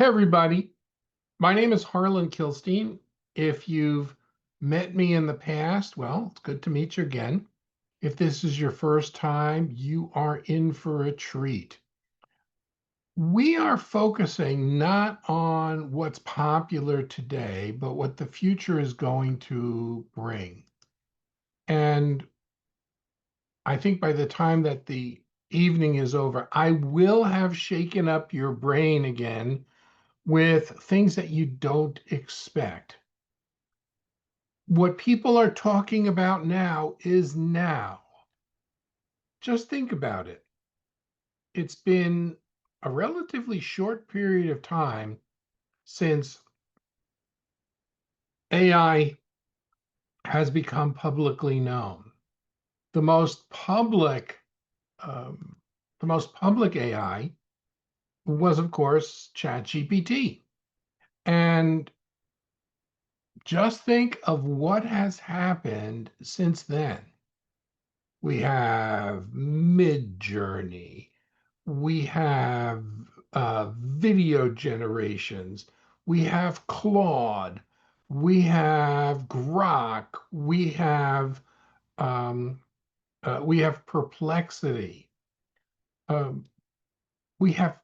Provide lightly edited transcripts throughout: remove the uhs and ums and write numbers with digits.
Hey, everybody. My name is Harlan Kilstein. If you've met me in the past, well, it's good to meet you again. If this is your first time, you are in for a treat. We are focusing not on what's popular today, but what the future is going to bring. And I think by the time that the evening is over, I will have shaken up your brain again with things that you don't expect. What people are talking about now is now. Just think about it. It's been a relatively short period of time since AI has become publicly known. The most public, um, the most public AI was, of course, ChatGPT. And just think of what has happened since then. We have Midjourney. We have video generations. We have Claude. We have Grok. We have Perplexity. Um, we have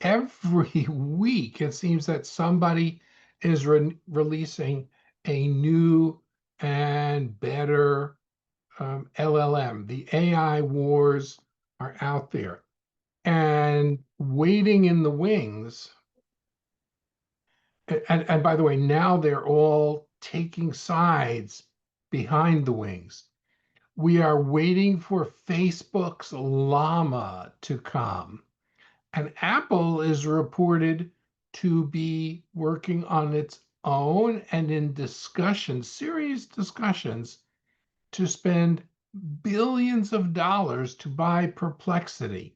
every week. It seems that somebody is releasing a new and better LLM. The AI wars are out there. And waiting in the wings, and by the way, now they're all taking sides behind the wings. We are waiting for Facebook's Llama to come. And Apple is reported to be working on its own and in discussions, serious discussions, to spend billions of dollars to buy Perplexity.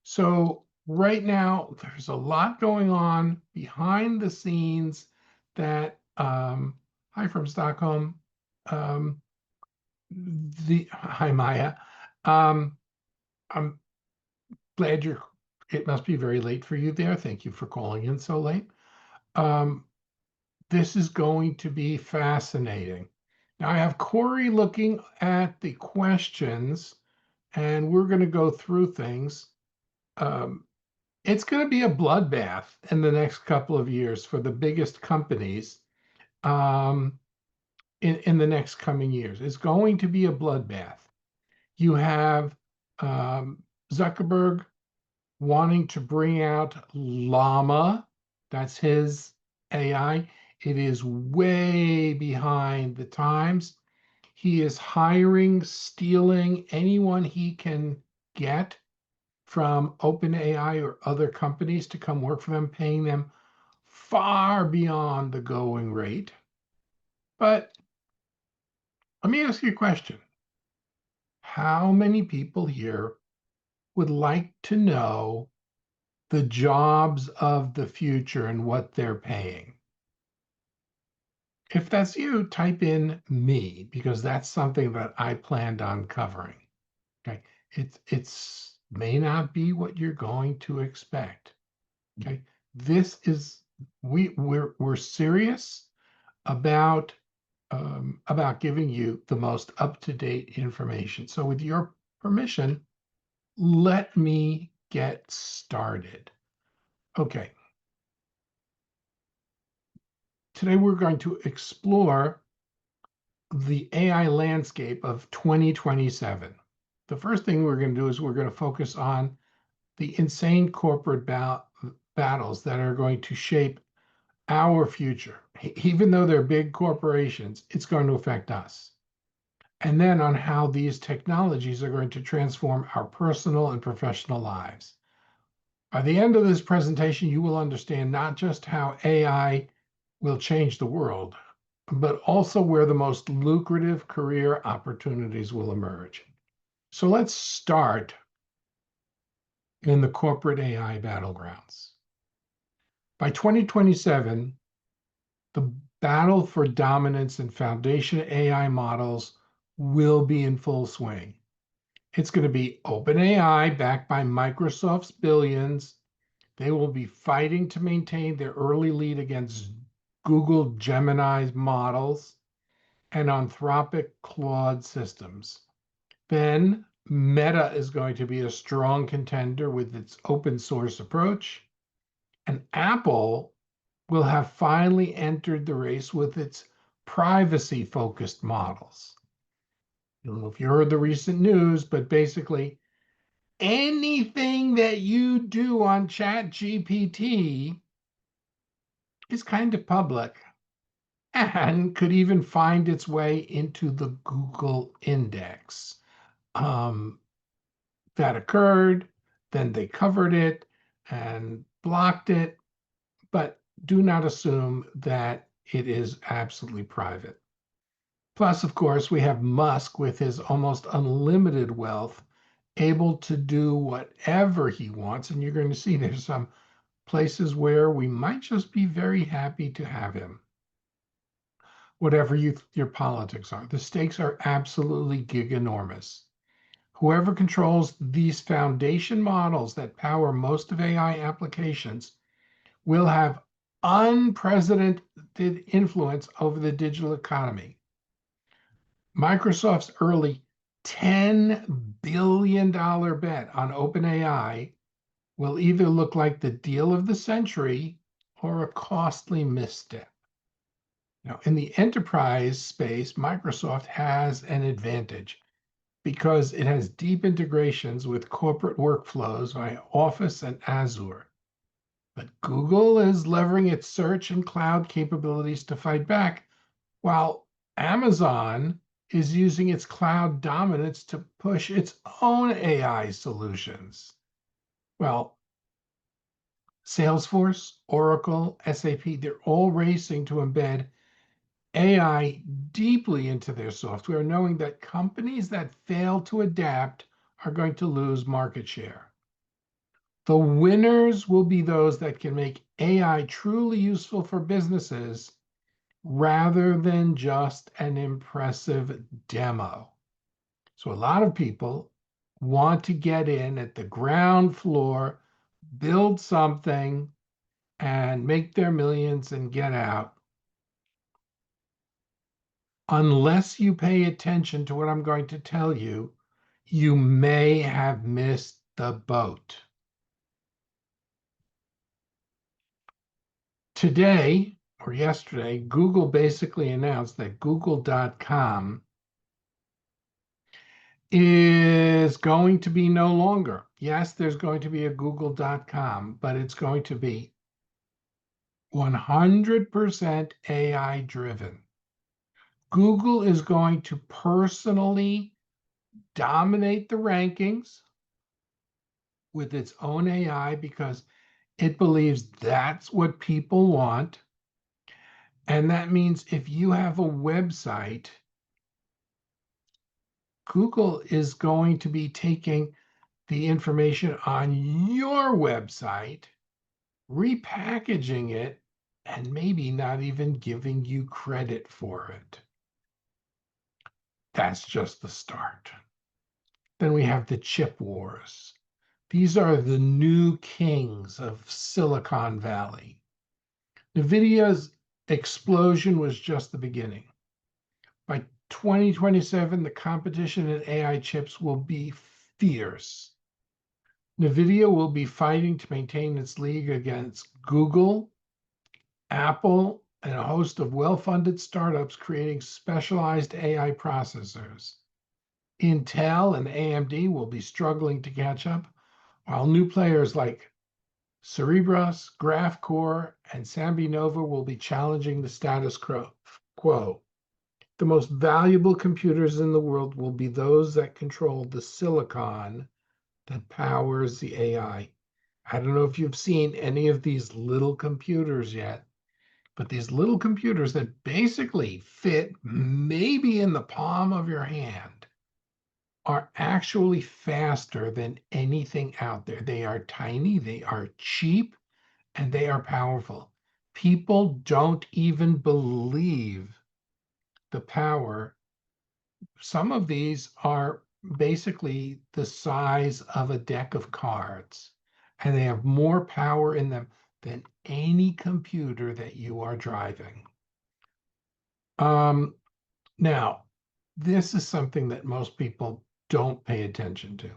So right now, there's a lot going on behind the scenes that, hi from Stockholm, um, hi Maya. Um, I'm glad it must be very late for you there. Thank you for calling in so late. Um, this is going to be fascinating. Now I have Corey looking at the questions and we're going to go through things. Um, it's going to be a bloodbath in the next couple of years for the biggest companies um, in the next coming years. It's going to be a bloodbath. You have um, Zuckerberg wanting to bring out Llama. That's his AI. It is way behind the times. He is hiring, stealing anyone he can get from OpenAI or other companies to come work for them, paying them far beyond the going rate. But let me ask you a question. How many people here would like to know the jobs of the future and what they're paying? If that's you, type in me, because that's something that I planned on covering. Okay. It's may not be what you're going to expect. Okay. This is we're serious about giving you the most up-to-date information. So with your permission, let me get started. Okay. Today we're going to explore the AI landscape of 2027. The first thing we're going to do is we're going to focus on the insane corporate battles that are going to shape our future. Even though they're big corporations, it's going to affect us. And then on how these technologies are going to transform our personal and professional lives. By the end of this presentation, you will understand not just how AI will change the world, but also where the most lucrative career opportunities will emerge. So let's start in the corporate AI battlegrounds. By 2027, the battle for dominance in foundation AI models will be in full swing. It's going to be OpenAI backed by Microsoft's billions. They will be fighting to maintain their early lead against Google Gemini's models and Anthropic Claude systems. Then Meta is going to be a strong contender with its open source approach, and Apple will have finally entered the race with its privacy focused models. I don't know if you heard the recent news, but basically anything that you do on ChatGPT is kind of public and could even find its way into the Google index. Um, that occurred, then they covered it and blocked it, but do not assume that it is absolutely private. Plus, of course, we have Musk with his almost unlimited wealth, able to do whatever he wants. And you're going to see there's some places where we might just be very happy to have him. Whatever your politics are, the stakes are absolutely giganormous. Whoever controls these foundation models that power most of AI applications will have unprecedented influence over the digital economy. Microsoft's early $10 billion bet on OpenAI will either look like the deal of the century or a costly misstep. Now, in the enterprise space, Microsoft has an advantage because it has deep integrations with corporate workflows via Office and Azure. But Google is leveraging its search and cloud capabilities to fight back, while Amazon is using its cloud dominance to push its own AI solutions. Well, Salesforce, Oracle, SAP, they're all racing to embed AI deeply into their software, knowing that companies that fail to adapt are going to lose market share. The winners will be those that can make AI truly useful for businesses rather than just an impressive demo. So a lot of people want to get in at the ground floor, build something, and make their millions and get out. Unless you pay attention to what I'm going to tell you, you may have missed the boat. Today or yesterday, Google basically announced that Google.com is going to be no longer. Yes, there's going to be a Google.com, but it's going to be 100% AI driven. Google is going to personally dominate the rankings with its own AI because it believes that's what people want. And that means if you have a website, Google is going to be taking the information on your website, repackaging it, and maybe not even giving you credit for it. That's just the start. Then we have the chip wars. These are the new kings of Silicon Valley. NVIDIA's explosion was just the beginning. By 2027, the competition in AI chips will be fierce. NVIDIA will be fighting to maintain its league against Google, Apple, and a host of well-funded startups creating specialized AI processors. Intel and AMD will be struggling to catch up, while new players like Cerebras, GraphCore, and Sambinova will be challenging the status quo. The most valuable computers in the world will be those that control the silicon that powers the AI. I don't know if you've seen any of these little computers yet, but these little computers that basically fit maybe in the palm of your hand are actually faster than anything out there. They are tiny, they are cheap, and they are powerful. People don't even believe the power. Some of these are basically the size of a deck of cards. and they have more power in them than any computer that you are driving. Um, Now, this is something that most people don't pay attention to.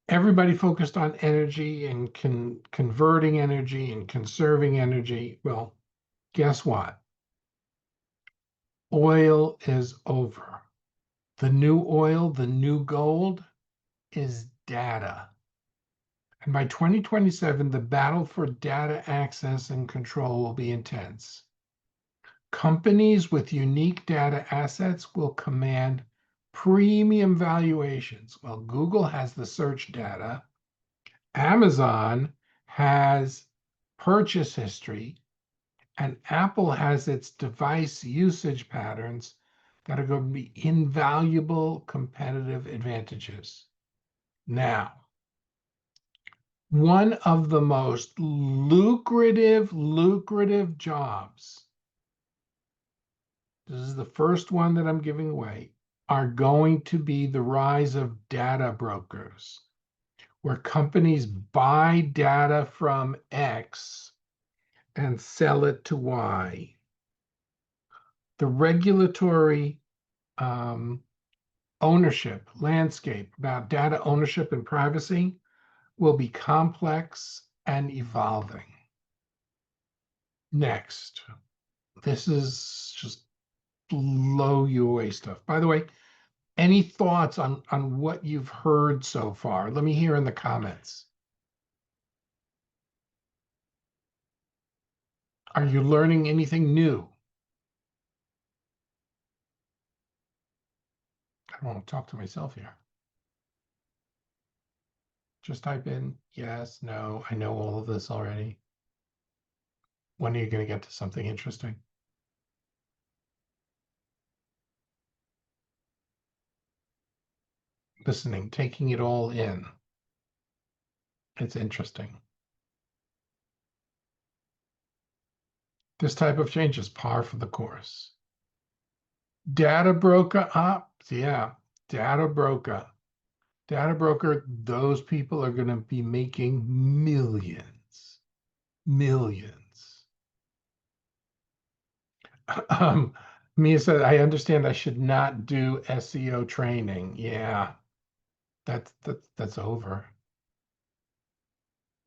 Everybody focused on energy and converting energy and conserving energy. Well, guess what? Oil is over. The new oil, the new gold is data. And by 2027, the battle for data access and control will be intense. Companies with unique data assets will command premium valuations. Well, Google has the search data, Amazon has purchase history, and Apple has its device usage patterns that are going to be invaluable competitive advantages. Now, one of the most lucrative jobs, this is the first one that I'm giving away, are going to be the rise of data brokers, where companies buy data from X and sell it to Y. The regulatory ownership landscape about data ownership and privacy will be complex and evolving. Next, this is just blow you away stuff. By the way, any thoughts on what you've heard so far? Let me hear in the comments. Are you learning anything new? I don't want to talk to myself here. Just type in yes, no, I know all of this already. When are you going to get to something interesting? Listening, taking it all in. It's interesting. This type of change is par for the course. Data broker ops, yeah, data broker. Data broker, those people are going to be making millions. Millions. Um, Mia said, I understand I should not do SEO training. Yeah, that's over.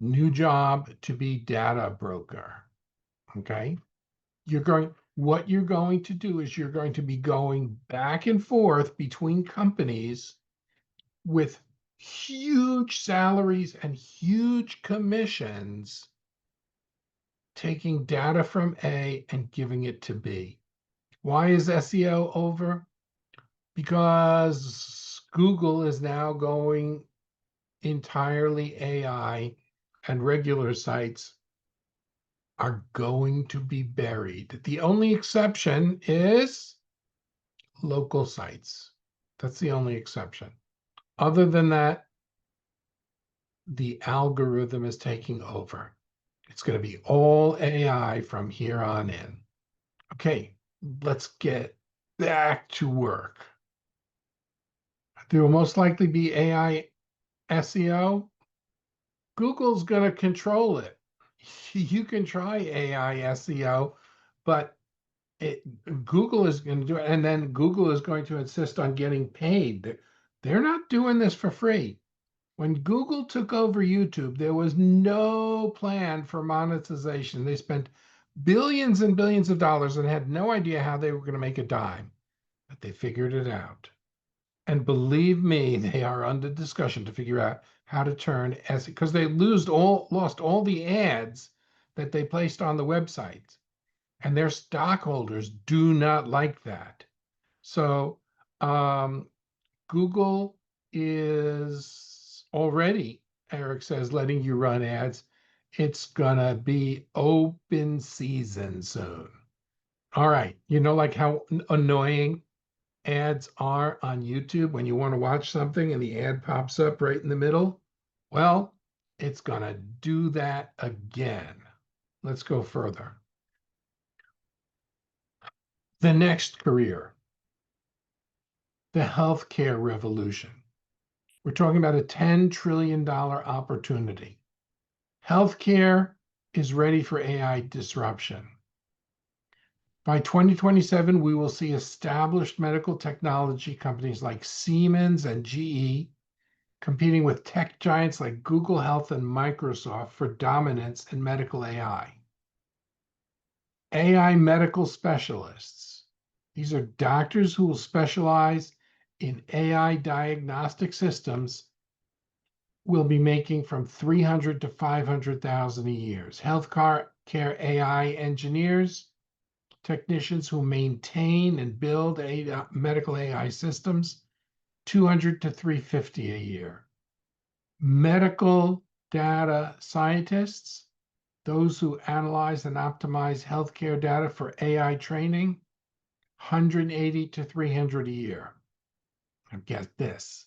New job to be data broker. Okay. What you're going to do is you're going to be going back and forth between companies with huge salaries and huge commissions, taking data from A and giving it to B. Why is SEO over? Because Google is now going entirely AI, and regular sites are going to be buried. The only exception is local sites. That's the only exception. Other than that, the algorithm is taking over. It's going to be all AI from here on in. Okay, let's get back to work. There will most likely be AI SEO. Google's going to control it. You can try AI SEO, but Google is going to do it, and then Google is going to insist on getting paid. They're not doing this for free. When Google took over YouTube, there was no plan for monetization. They spent billions and billions of dollars and had no idea how they were going to make a dime, but they figured it out. And believe me, they are under discussion to figure out how to turn as because they lost all the ads that they placed on the website, and their stockholders do not like that. So Google is already, Eric says, letting you run ads. It's gonna be open season soon. All right, like how annoying ads are on YouTube when you want to watch something and the ad pops up right in the middle? Well, it's gonna do that again. Let's go further. The next career, the healthcare revolution. We're talking about a $10 trillion opportunity. Healthcare is ready for AI disruption. By 2027, we will see established medical technology companies like Siemens and GE competing with tech giants like Google Health and Microsoft for dominance in medical AI. AI medical specialists. These are doctors who will specialize in AI diagnostic systems will be making from 300 to 500,000 a year. Healthcare AI engineers, technicians who maintain and build medical AI systems, 200 to 350 a year. Medical data scientists, those who analyze and optimize healthcare data for AI training, 180 to 300 a year. And get this.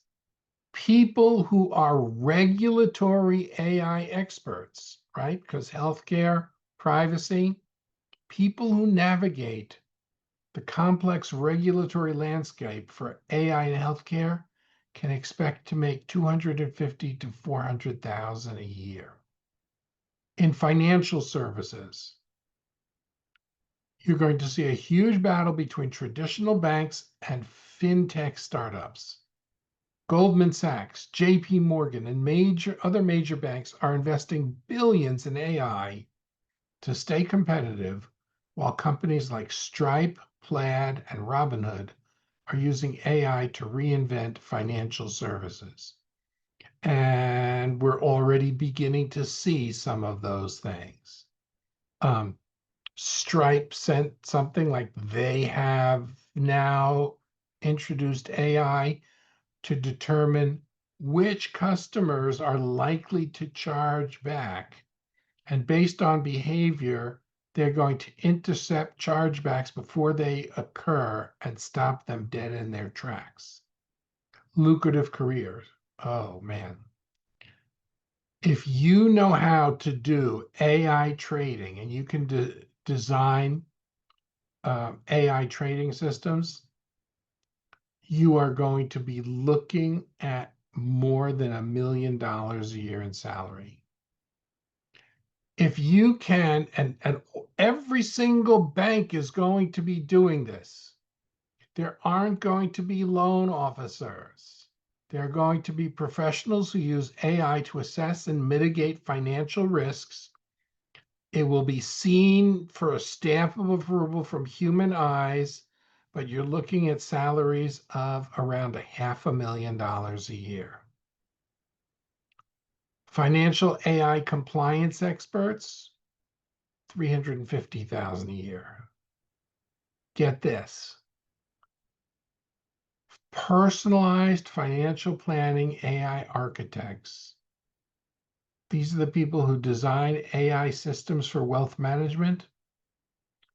People who are regulatory AI experts, right? Because healthcare, privacy, people who navigate the complex regulatory landscape for AI in healthcare can expect to make 250 to 400,000 a year. In financial services, you're going to see a huge battle between traditional banks and fintech startups. Goldman Sachs, JP Morgan, and other major banks are investing billions in AI to stay competitive, while companies like Stripe, Plaid, and Robinhood are using AI to reinvent financial services. And we're already beginning to see some of those things. Stripe sent something like they have now introduced AI to determine which customers are likely to charge back. And based on behavior, they're going to intercept chargebacks before they occur and stop them dead in their tracks. Lucrative careers. Oh, man. If you know how to do AI trading and you can design AI trading systems, you are going to be looking at more than $1 million a year in salary. If you can, and every single bank is going to be doing this. There aren't going to be loan officers. There are going to be professionals who use AI to assess and mitigate financial risks. It will be seen for a stamp of approval from human eyes, but you're looking at salaries of around $500,000 a year. Financial AI compliance experts, 350,000 a year. Get this. Personalized financial planning AI architects. These are the people who design AI systems for wealth management,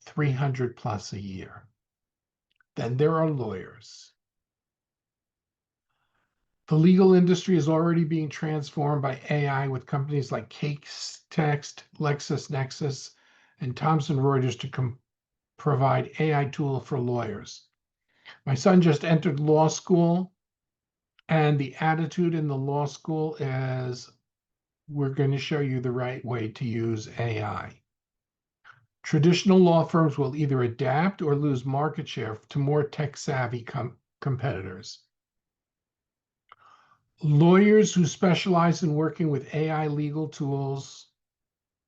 300 plus a year. Then there are lawyers. The legal industry is already being transformed by AI with companies like Casetext, LexisNexis, and Thomson Reuters to provide AI tool for lawyers. My son just entered law school, and the attitude in the law school is, we're going to show you the right way to use AI. Traditional law firms will either adapt or lose market share to more tech-savvy competitors. Lawyers who specialize in working with AI legal tools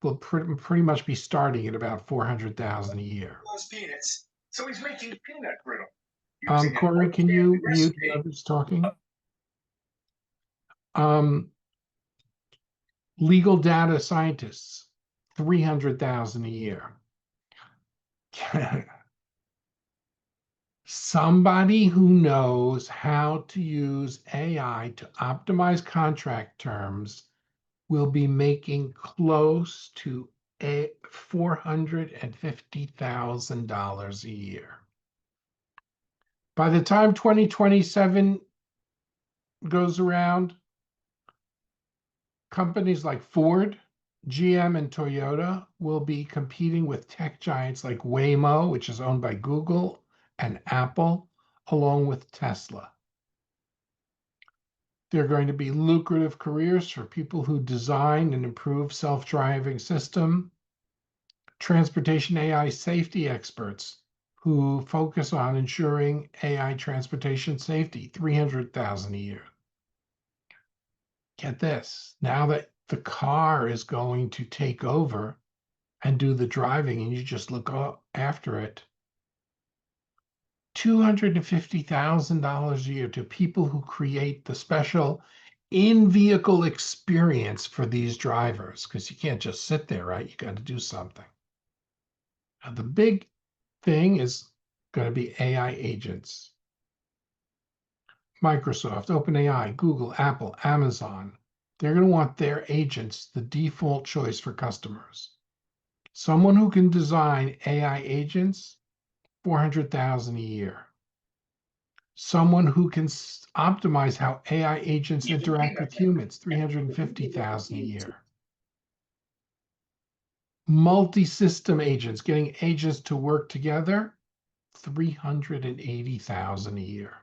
will pretty much be starting at about 400,000 a year. Peanuts, so he's making peanut brittle. Corey, can you mute whoever's talking? Legal data scientists, 300,000 a year. Somebody who knows how to use AI to optimize contract terms will be making close to $450,000 a year. By the time 2027 goes around, companies like Ford, GM, and Toyota will be competing with tech giants like Waymo, which is owned by Google, and Apple, along with Tesla. There are going to be lucrative careers for people who design and improve self-driving system, transportation AI safety experts who focus on ensuring AI transportation safety, 300,000 a year. Get this, now that the car is going to take over and do the driving and you just look after it, $250,000 a year to people who create the special in-vehicle experience for these drivers, because you can't just sit there, right? You got to do something. Now, the big thing is going to be AI agents. Microsoft, OpenAI, Google, Apple, Amazon, they're going to want their agents the default choice for customers. Someone who can design AI agents, 400,000 a year. Someone who can optimize how AI agents interact with humans, 350,000 a year. Multi-system agents, getting agents to work together, 380,000 a year.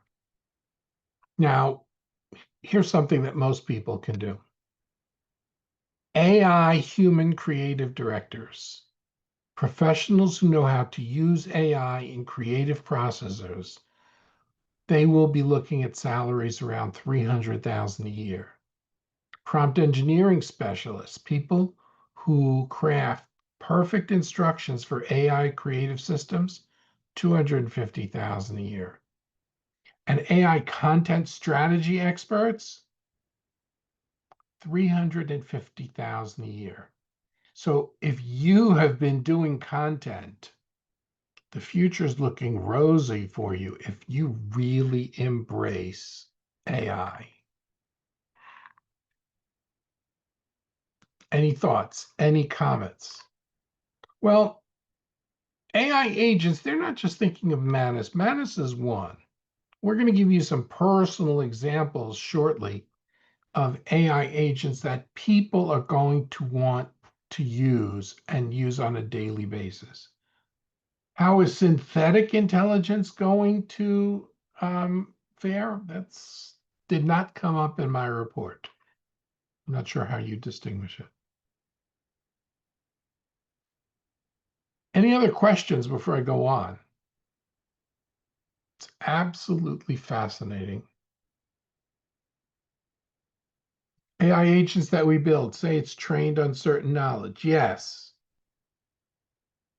Now, here's something that most people can do. AI human creative directors, professionals who know how to use AI in creative processors, they will be looking at salaries around 300,000 a year. Prompt engineering specialists, people who craft perfect instructions for AI creative systems, 250,000 a year. And AI content strategy experts, 350,000 a year. So if you have been doing content, the future's looking rosy for you if you really embrace AI. Any thoughts? Any comments? Well, AI agents, they're not just thinking of Manus. Manus is one. We're going to give you some personal examples shortly of AI agents that people are going to want to use and use on a daily basis. How is synthetic intelligence going to fare? That's did not come up in my report. I'm not sure how you distinguish it. Any other questions before I go on? It's absolutely fascinating. AI agents that we build, say it's trained on certain knowledge. Yes.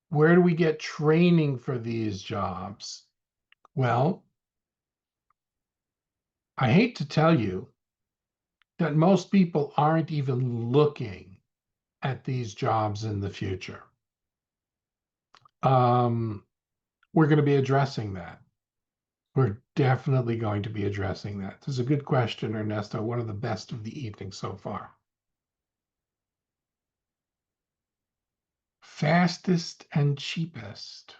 Where do we get training for these jobs? Well, I hate to tell you that most people aren't even looking at these jobs in the future. We're going to be addressing that. We're definitely going to be addressing that. This is a good question, Ernesto. One of the best of the evening so far. Fastest and cheapest.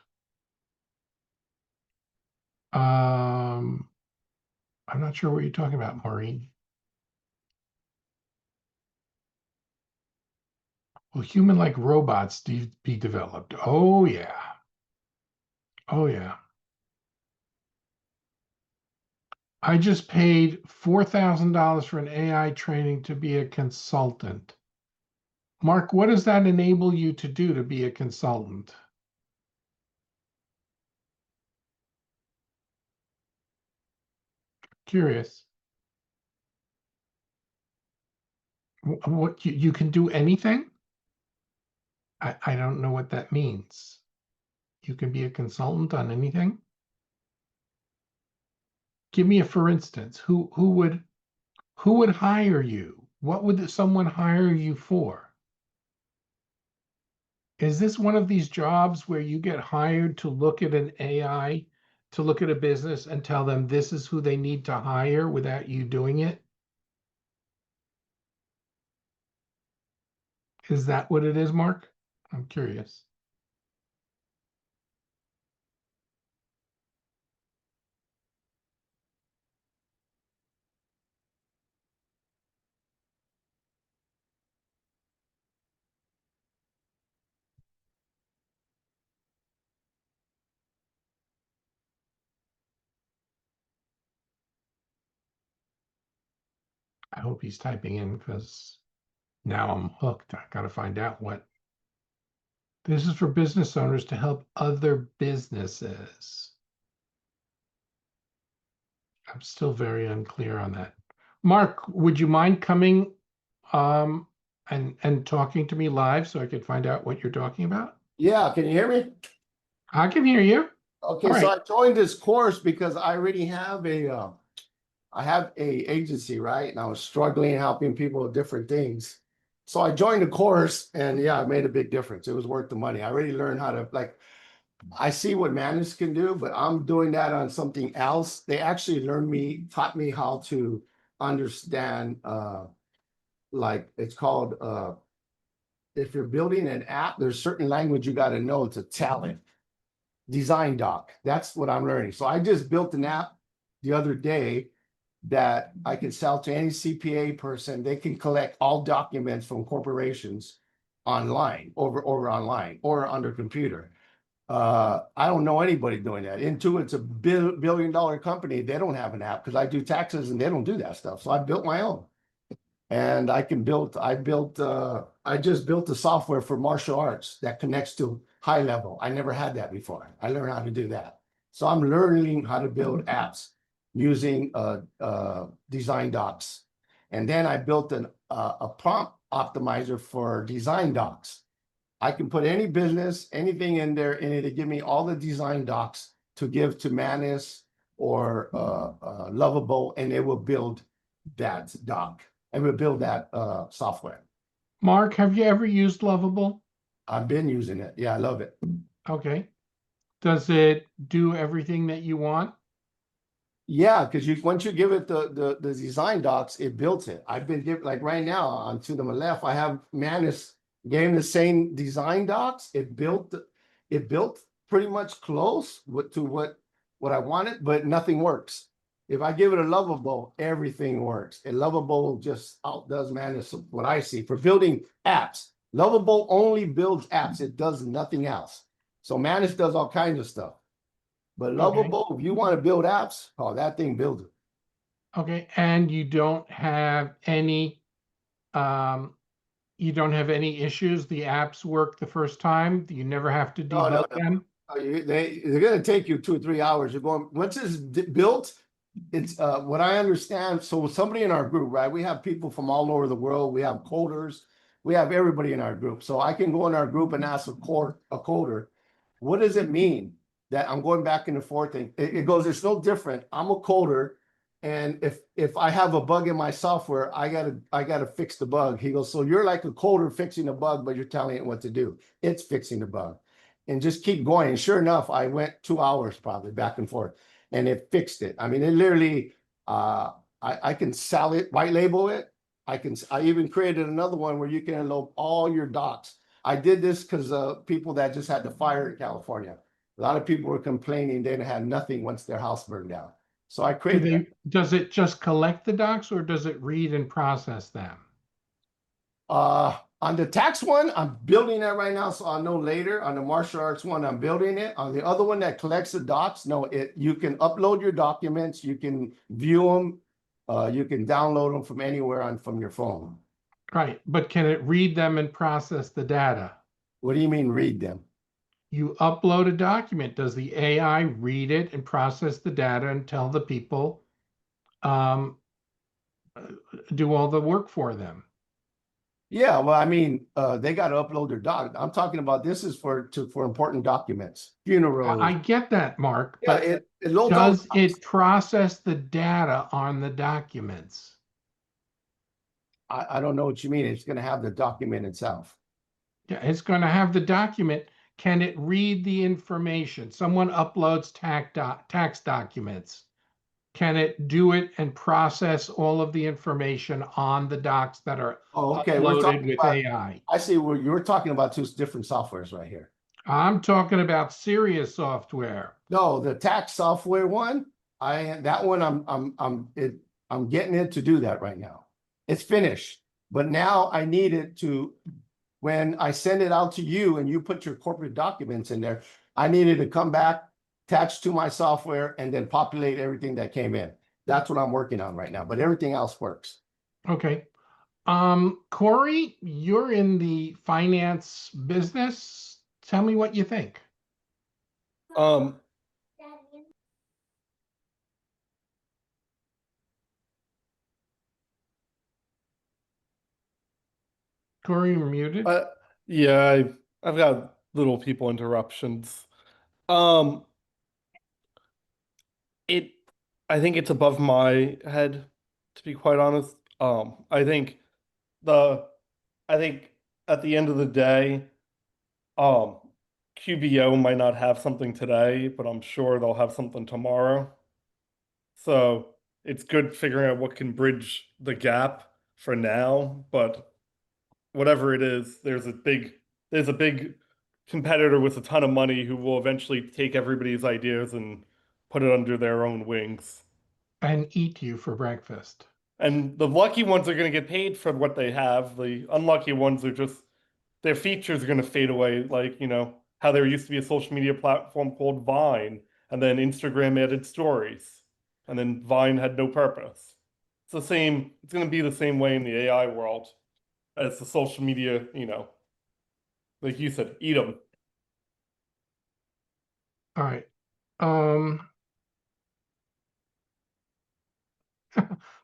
I'm not sure what you're talking about, Maureen. Will human-like robots be developed? Oh, yeah. Oh, yeah. I just paid $4,000 for an AI training to be a consultant. Mark, what does that enable you to do to be a consultant? Curious. What you can do anything? I don't know what that means. You can be a consultant on anything? Give me a for instance. Who would hire you? What would someone hire you for? Is this one of these jobs where you get hired to look at an AI, to look at a business and tell them this is who they need to hire without you doing it? Is that what it is, Mark? I'm curious. I hope he's typing in because now I'm hooked. I got to find out what this is for business owners to help other businesses. I'm still very unclear on that. Mark, would you mind coming um, and talking to me live so I could find out what you're talking about? Yeah, can you hear me? I can hear you. Okay, All so right. I joined this course because I already have I have a agency, right? And I was struggling helping people with different things. So I joined the course and yeah, it made a big difference. It was worth the money. I already learned how to I see what managers can do, but I'm doing that on something else. They actually taught me how to understand like it's called if you're building an app, there's certain language you got to know to tell it. Design doc. That's what I'm learning. So I just built an app the other day that I can sell to any CPA person. They can collect all documents from corporations online, over online, or on their computer. I don't know anybody doing that. Intuit's a billion-dollar company. They don't have an app because I do taxes and they don't do that stuff. So I built my own. And I just built the software for martial arts that connects to high level. I never had that before. I learned how to do that. So I'm learning how to build apps using design docs. And then I built a prompt optimizer for design docs. I can put any business, anything in there, and it'll give me all the design docs to give to Manus or Lovable, and it will build that doc and will build that software. Mark, have you ever used Lovable? I've been using it. Yeah, I love it. Okay. Does it do everything that you want? Yeah, because once you give it the design docs, it builds it. I've been giving like right now on to the left, I have Manus gave the same design docs. It built pretty much close to what I wanted, but nothing works. If I give it a Lovable, everything works. And Lovable just outdoes Manus what I see for building apps. Lovable only builds apps. It does nothing else. So Manus does all kinds of stuff. But Lovable, if you want to build apps, oh, that thing builds it. Okay. And um, you don't have any issues. The apps work the first time. You never have to No, debug no, no. them. They're going to take you 2 or 3 hours. You're going, once it's built, it's what I understand. So somebody in our group, right? We have people from all over the world. We have coders. We have everybody in our group. So I can go in our group and ask a coder, what does it mean that I'm going back and forth? And it goes, it's no different. I'm a coder. And if I have a bug in my software, I gotta fix the bug. He goes, so you're like a coder fixing a bug, but you're telling it what to do. It's fixing the bug. And just keep going. And sure enough, I went 2 hours probably back and forth and it fixed it. I mean, it literally, I can sell it, white label it. I even created another one where you can load all your docs. I did this because people that just had the fire in California. A lot of people were complaining they had nothing once their house burned down. So I created that. Does it just collect the docs or does it read and process them? On the tax one, I'm building that right now, so I'll know later. On the martial arts one, I'm building it. On the other one that collects the docs, no, you can upload your documents, you can view them, you can download them from anywhere from your phone. Right. But can it read them and process the data? What do you mean read them? You upload a document. Does the AI read it and process the data and tell the people, um, do all the work for them? Yeah, well, I mean, they got to upload their doc. I'm talking about this is for important documents, funerals. I get that, Mark, Yeah, but it loads all. does it process the data on the documents? I don't know what you mean. It's going to have the document itself. Yeah, it's going to have the document. Can it read the information? Someone uploads tax documents. Can it do it and process all of the information on the docs that are Oh, okay. uploaded with AI? I see where you're talking about two different softwares right here. I'm talking about serious software. No, the tax software one, that one I'm getting it to do that right now. It's finished, but now I need it to, when I send it out to you and you put your corporate documents in there, I needed to come back, attach to my software, and then populate everything that came in. That's what I'm working on right now, but everything else works. Okay. Corey, you're in the finance business. Tell me what you think. Um, Corey, you're muted. uh, yeah, I've got little people interruptions. Um, it, I think it's above my head, to be quite honest. The, I think at the end of the day, um, QBO might not have something today, but I'm sure they'll have something tomorrow. So it's good figuring out what can bridge the gap for now, but whatever it is, there's a big competitor with a ton of money who will eventually take everybody's ideas and put it under their own wings. And eat you for breakfast. And the lucky ones are going to get paid for what they have. The unlucky ones are just their features are going to fade away. Like, how there used to be a social media platform called Vine, and then Instagram added stories, and then Vine had no purpose. It's going to be the same way in the AI world as the social media, like you said, eat them. All right. Um,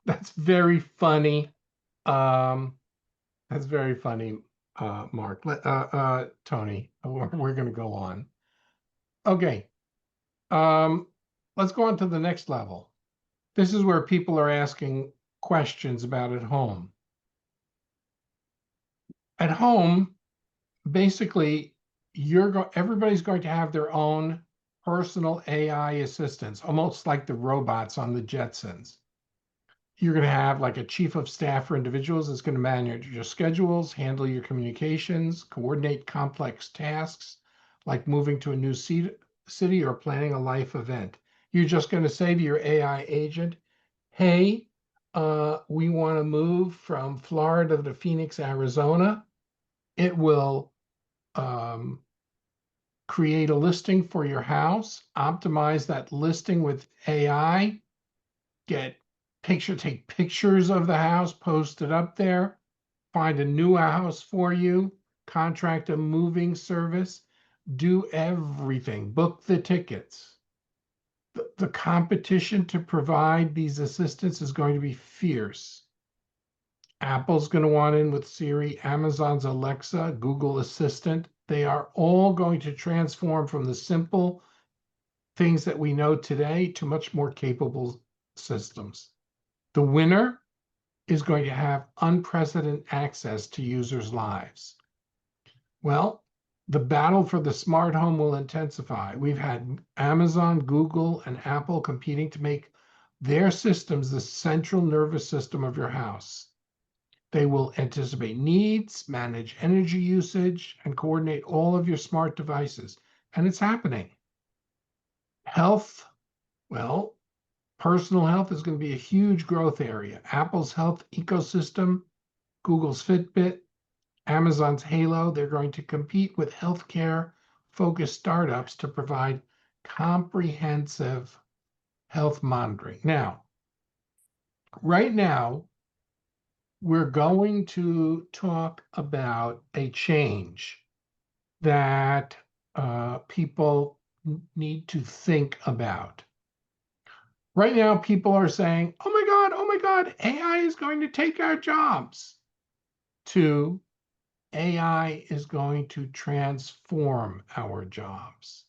that's very funny. Um, that's very funny, Mark. Tony, we're going to go on. Okay. Um, let's go on to the next level. This is where people are asking questions about at home. At home, basically, everybody's going to have their own personal AI assistants, almost like the robots on the Jetsons. You're going to have like a chief of staff for individuals that's going to manage your schedules, handle your communications, coordinate complex tasks like moving to a new city or planning a life event. You're just going to say to your AI agent, hey, we want to move from Florida to Phoenix, Arizona. It will um, create a listing for your house, optimize that listing with AI, take pictures of the house, post it up there, find a new house for you, contract a moving service, do everything, book the tickets. The competition to provide these assistants is going to be fierce. Apple's going to want in with Siri, Amazon's Alexa, Google Assistant. They are all going to transform from the simple things that we know today to much more capable systems. The winner is going to have unprecedented access to users' lives. Well, the battle for the smart home will intensify. We've had Amazon, Google, and Apple competing to make their systems the central nervous system of your house. They will anticipate needs, manage energy usage, and coordinate all of your smart devices. And it's happening. Health, well, personal health is going to be a huge growth area. Apple's health ecosystem, Google's Fitbit, Amazon's Halo, they're going to compete with healthcare focused startups to provide comprehensive health monitoring. Now, right now, we're going to talk about a change that people need to think about. Right now, people are saying, oh my God, AI is going to take our jobs. To AI is going to transform our jobs.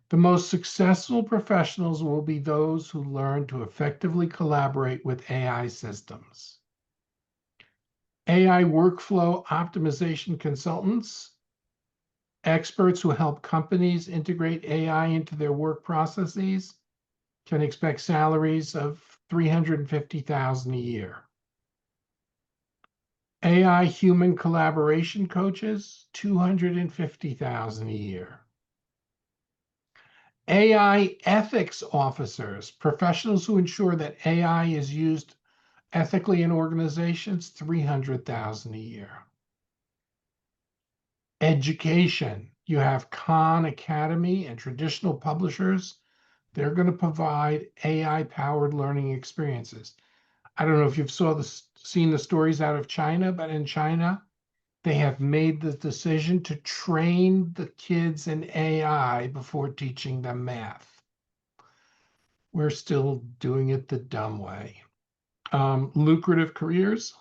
The most successful professionals will be those who learn to effectively collaborate with AI systems. AI workflow optimization consultants, experts who help companies integrate AI into their work processes, can expect salaries of $350,000 a year. AI human collaboration coaches, $250,000 a year. AI ethics officers, professionals who ensure that AI is used ethically in organizations, $300,000 a year. Education, you have Khan Academy and traditional publishers. They're going to provide AI powered learning experiences. I don't know if you've seen the stories out of China, but in China, they have made the decision to train the kids in AI before teaching them math. We're still doing it the dumb way. Lucrative careers.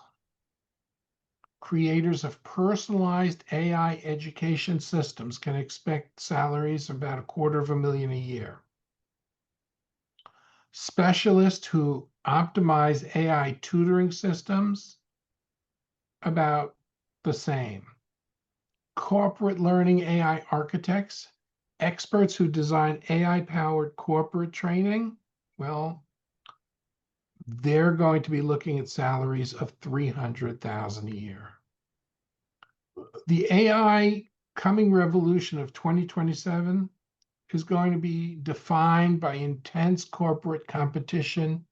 Creators of personalized AI education systems can expect salaries of about $250,000 a year. Specialists who optimize AI tutoring systems, about the same. Corporate learning AI architects, experts who design AI-powered corporate training, well, they're going to be looking at salaries of $300,000 a year. The AI coming revolution of 2027 is going to be defined by intense corporate competition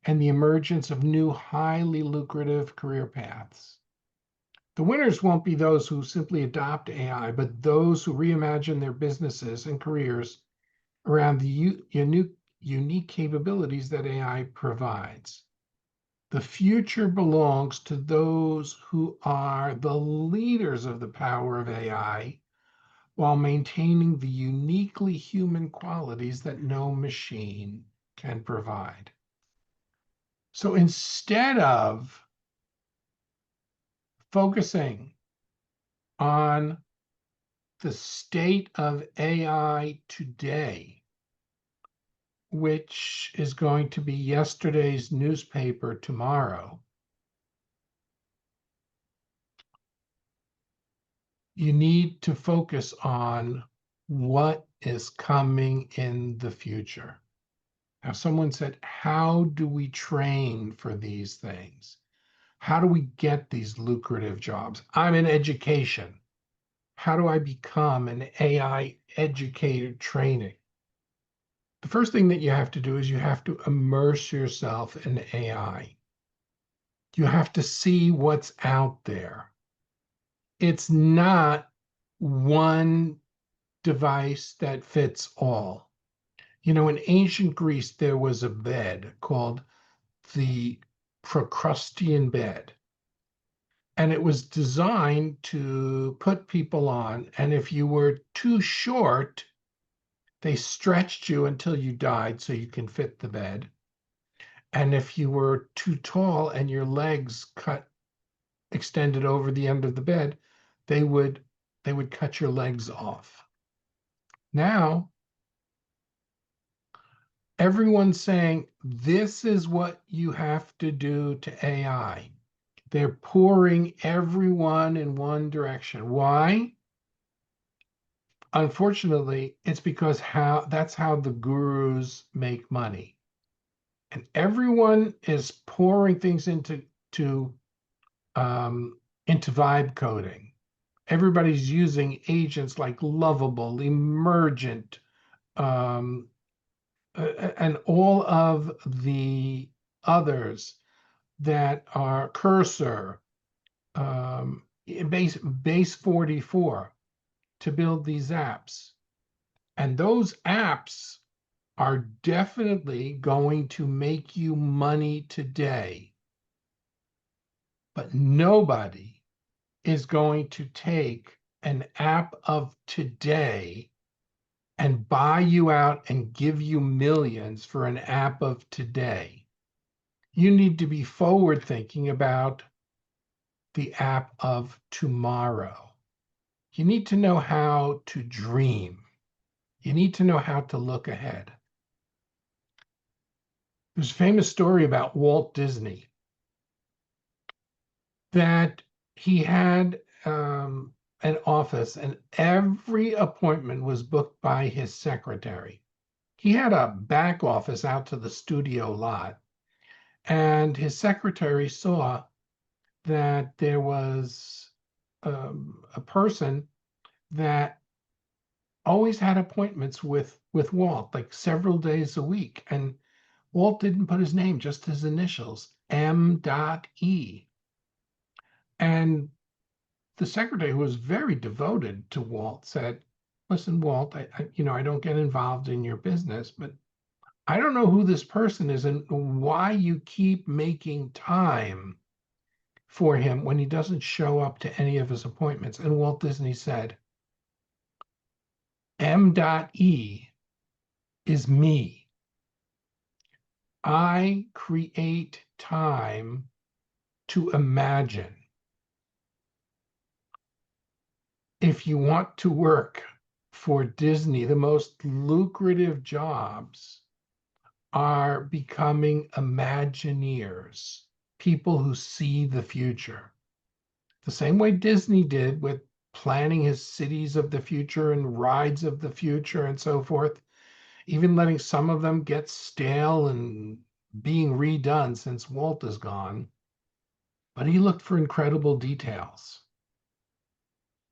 and the emergence of new highly lucrative career paths. The winners won't be those who simply adopt AI, but those who reimagine their businesses and careers around the unique capabilities that AI provides. The future belongs to those who are the leaders of the power of AI while maintaining the uniquely human qualities that no machine can provide. So instead of focusing on the state of AI today, which is going to be yesterday's newspaper tomorrow, you need to focus on what is coming in the future. Now, someone said, how do we train for these things? How do we get these lucrative jobs? I'm in education. How do I become an AI educator training? The first thing that you have to do is you have to immerse yourself in AI. You have to see what's out there. It's not one device that fits all. You know, in ancient Greece, there was a bed called the Procrustean bed. And it was designed to put people on. And if you were too short, they stretched you until you died so you can fit the bed. And if you were too tall and your legs extended over the end of the bed, they would cut your legs off. Now, everyone's saying this is what you have to do to AI. They're pouring everyone in one direction. Why? Unfortunately, it's because that's how the gurus make money. And everyone is pouring things into vibe coding. Everybody's using agents like Lovable, Emergent, and all of the others that are Cursor, base 44 to build these apps. And those apps are definitely going to make you money today. But nobody is going to take an app of today and buy you out and give you millions for an app of today. You need to be forward thinking about the app of tomorrow. You need to know how to dream. You need to know how to look ahead. There's a famous story about Walt Disney that he had an office and every appointment was booked by his secretary. He had a back office out to the studio lot, and his secretary saw that there was a person that always had appointments with Walt, like several days a week. And Walt didn't put his name, just his initials, M.E. And the secretary, who was very devoted to Walt, said, "Listen, Walt, I don't get involved in your business, but I don't know who this person is and why you keep making time for him when he doesn't show up to any of his appointments. And Walt Disney said, M.E is me. I create time to imagine. If you want to work for Disney, the most lucrative jobs are becoming Imagineers, people who see the future. The same way Disney did with planning his cities of the future and rides of the future and so forth, even letting some of them get stale and being redone since Walt is gone. But he looked for incredible details.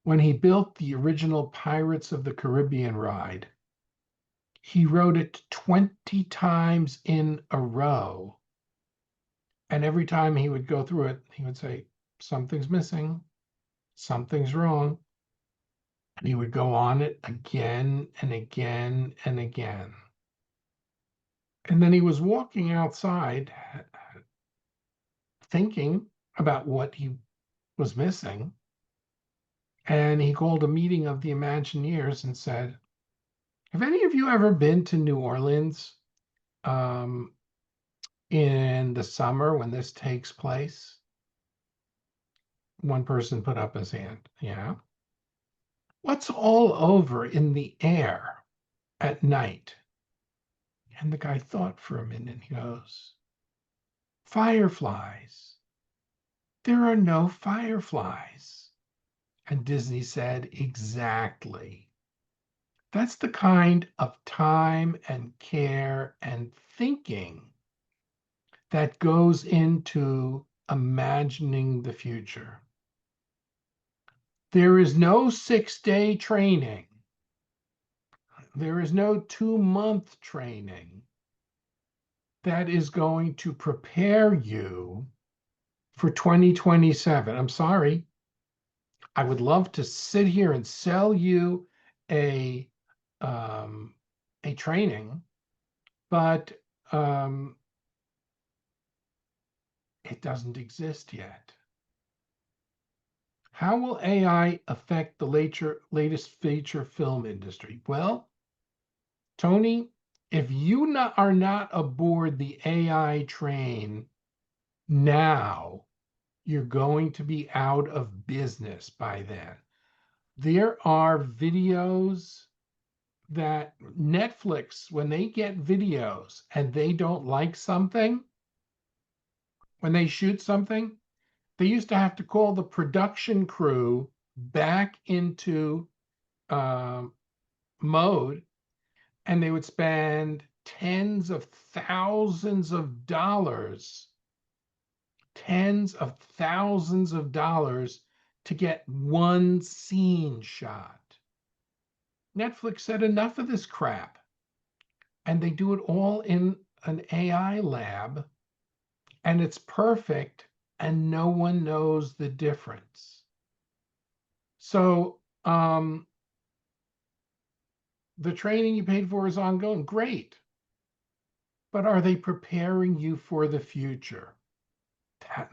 When he built the original Pirates of the Caribbean ride, he wrote it 20 times in a row. And every time he would go through it, he would say, something's missing, something's wrong. And he would go on it again and again and again. And then he was walking outside thinking about what he was missing. And he called a meeting of the Imagineers and said, have any of you ever been to New Orleans in the summer when this takes place? One person put up his hand. Yeah. What's all over in the air at night? And the guy thought for a minute. He goes, fireflies. There are no fireflies. And Disney said, exactly. That's the kind of time and care and thinking that goes into imagining the future. There is no 6-day training. There is no 2-month training that is going to prepare you for 2027. I'm sorry. I would love to sit here and sell you a training, but it doesn't exist yet. How will AI affect the latest feature film industry? Well, Tony, if you are not aboard the AI train now, you're going to be out of business by then. There are videos that Netflix, when they get videos and they don't like something, when they shoot something, they used to have to call the production crew back into mode, and they would spend tens of thousands of dollars to get one scene shot. Netflix said enough of this crap. And they do it all in an AI lab, and it's perfect, and no one knows the difference. So the training you paid for is ongoing. Great. But are they preparing you for the future?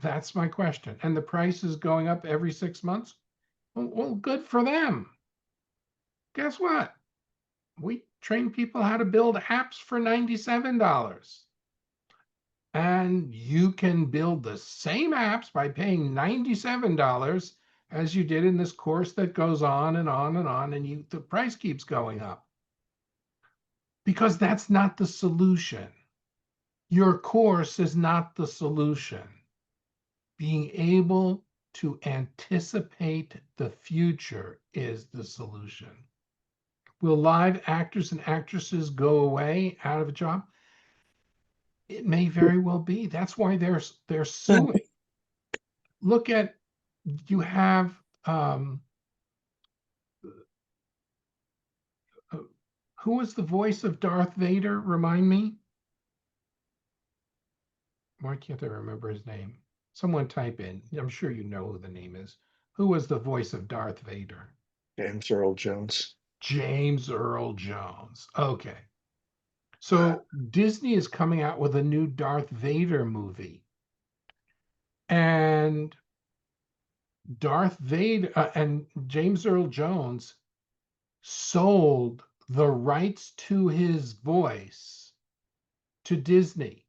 That's my question. And the price is going up every 6 months? Well, good for them. Guess what? We train people how to build apps for $97. And you can build the same apps by paying $97 as you did in this course that goes on and on and on, and the price keeps going up. Because that's not the solution. Your course is not the solution. Being able to anticipate the future is the solution. Will live actors and actresses go away out of a job? It may very well be. That's why they're suing. Look at, you have who was the voice of Darth Vader? Remind me. Why can't I remember his name? Someone type in. I'm sure you know who the name is. Who was the voice of Darth Vader? James Earl Jones. James Earl Jones. Okay. So Disney is coming out with a new Darth Vader movie. And Darth Vader and James Earl Jones sold the rights to his voice to Disney,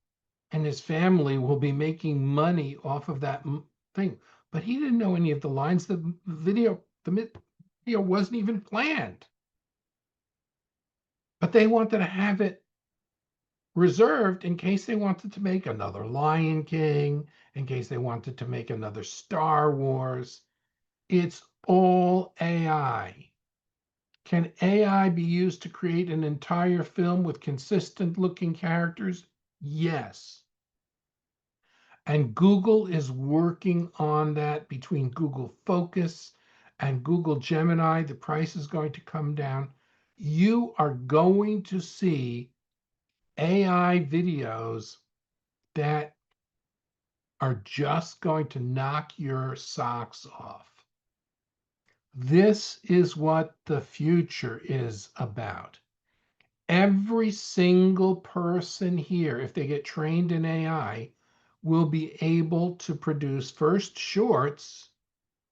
and his family will be making money off of that thing. But he didn't know any of the lines. The video wasn't even planned. But they wanted to have it reserved in case they wanted to make another Lion King, in case they wanted to make another Star Wars. It's all AI. Can AI be used to create an entire film with consistent looking characters? Yes. And Google is working on that between Google Focus and Google Gemini. The price is going to come down. You are going to see AI videos that are just going to knock your socks off. This is what the future is about. Every single person here, if they get trained in AI, will be able to produce first shorts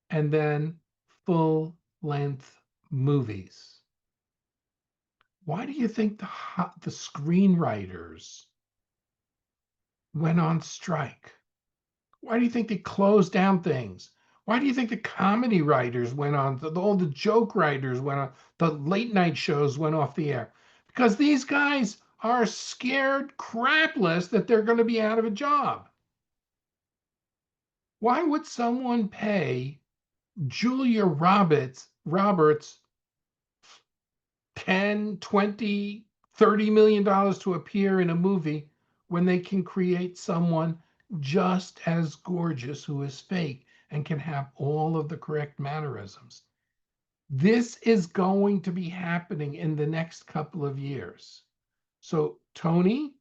and then full length movies. Why do you think the screenwriters went on strike? Why do you think they closed down things? Why do you think the comedy writers went on, all the joke writers went on, the late night shows went off the air? Because these guys are scared crapless that they're going to be out of a job. Why would someone pay Julia Roberts 10, 20, $30 million to appear in a movie when they can create someone just as gorgeous who is fake and can have all of the correct mannerisms? This is going to be happening in the next couple of years. So, Tony,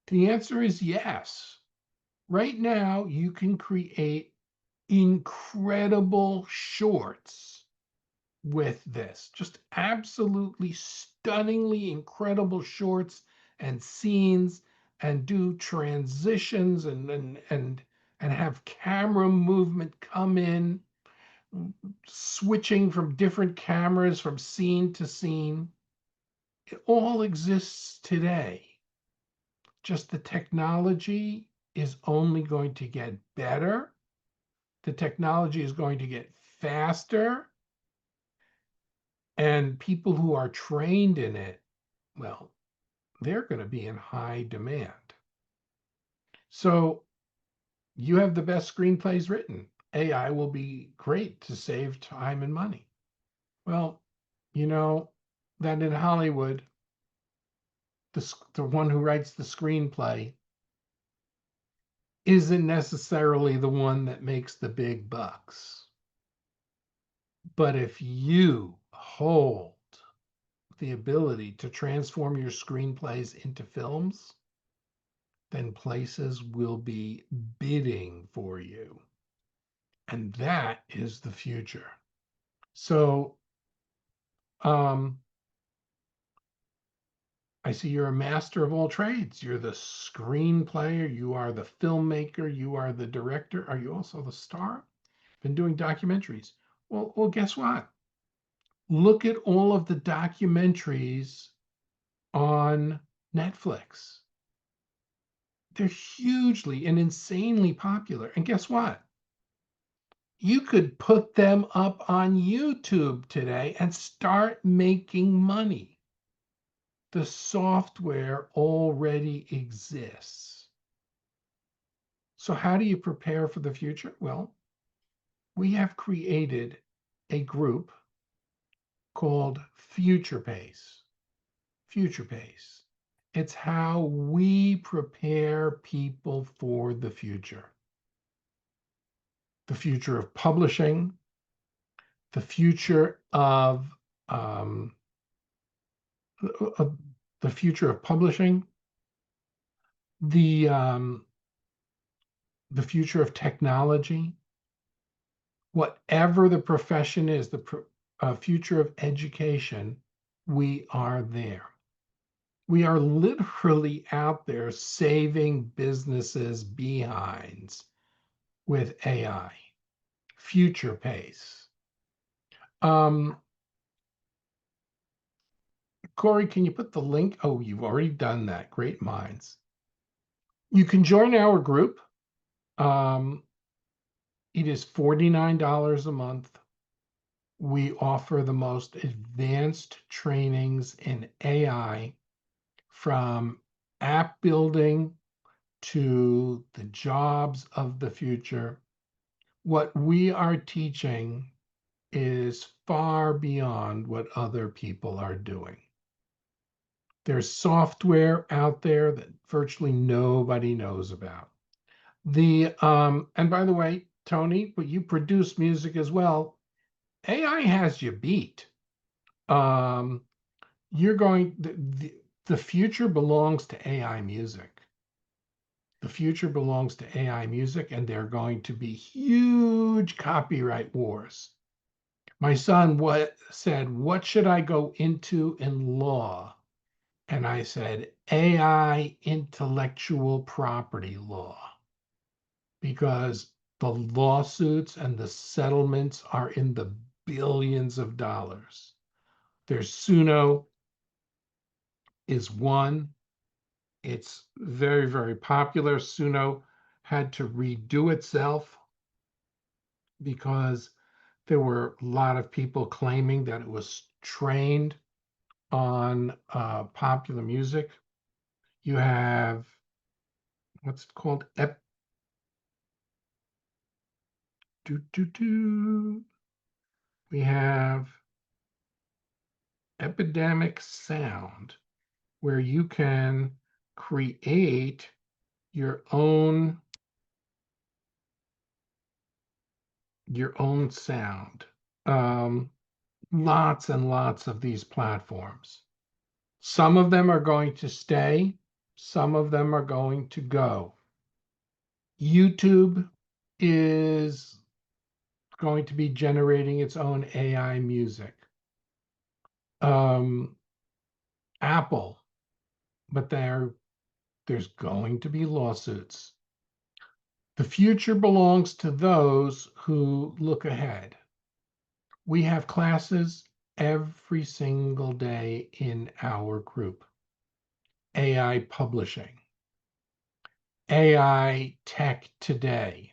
the answer is yes. Right now, you can create incredible shorts with this, just absolutely stunningly incredible shorts and scenes, and do transitions and have camera movement come in, switching from different cameras from scene to scene. It all exists today. Just the technology is only going to get better. The technology is going to get faster. And people who are trained in it, well, they're going to be in high demand. So you have the best screenplays written. AI will be great to save time and money. Well, you know that in Hollywood, the one who writes the screenplay isn't necessarily the one that makes the big bucks. But if you hold the ability to transform your screenplays into films, then places will be bidding for you. And that is the future. So, I see you're a master of all trades. You're the screenplayer, you are the filmmaker, you are the director. Are you also the star? Been doing documentaries. Well, guess what? Look at all of the documentaries on Netflix. They're hugely and insanely popular. And guess what? You could put them up on YouTube today and start making money. The software already exists. So, how do you prepare for the future? Well, we have created a group called Future Pace. Future Pace. It's how we prepare people for the future of publishing, the future of um, the future of publishing, the the future of technology, whatever the profession is, the future of education. We are there. We are literally out there saving businesses behinds with AI. Future pace. Um, Corey, can you put the link? Oh, you've already done that. Great minds. You can join our group. Um, it is $49 a month. We offer the most advanced trainings in AI, from app building to the jobs of the future. What we are teaching is far beyond what other people are doing. There's software out there that virtually nobody knows about. And by the way, Tony, but you produce music as well. AI has you beat. Um, you're going the future belongs to AI music. The future belongs to AI music, and there are going to be huge copyright wars. My son said, "What should I go into in law?" And I said, AI intellectual property law, because the lawsuits and the settlements are in the billions of dollars. There's Suno is one. It's very, very popular. Suno had to redo itself because there were a lot of people claiming that it was trained on popular music. You have what's it called? We have epidemic sound, where you can create your own sound. Um, Lots and lots of these platforms. Some of them are going to stay, some of them are going to go. YouTube is going to be generating its own AI music. Um, Apple, but there's going to be lawsuits. The future belongs to those who look ahead. We have classes every single day in our group. AI publishing, AI tech today,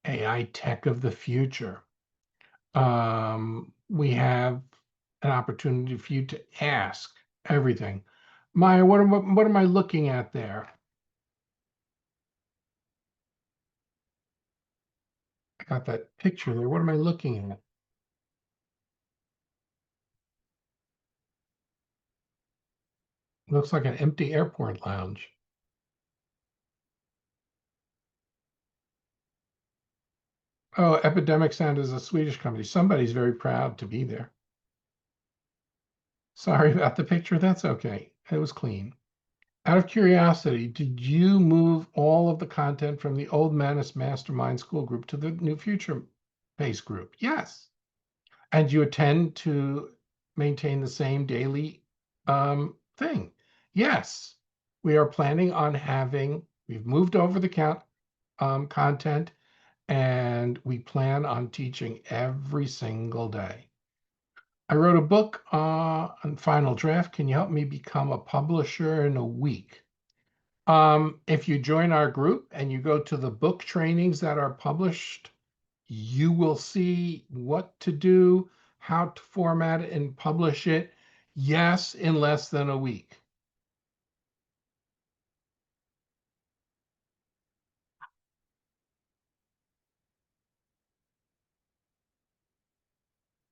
AI tech of the future. We have an opportunity for you to ask everything. Maya, what am I looking at there? I got that picture there. What am I looking at? Looks like an empty airport lounge. Oh, Epidemic Sound is a Swedish company. Somebody's very proud to be there. Sorry about the picture. That's okay. It was clean. Out of curiosity, did you move all of the content from the old Manus Mastermind School group to the New Future Pace group? Yes. And you attend to maintain the same daily thing? Yes. We are planning on we've moved over the content, and we plan on teaching every single day. I wrote a book on final draft. Can you help me become a publisher in a week? If you join our group and you go to the book trainings that are published, you will see what to do, how to format it and publish it. Yes, in less than a week.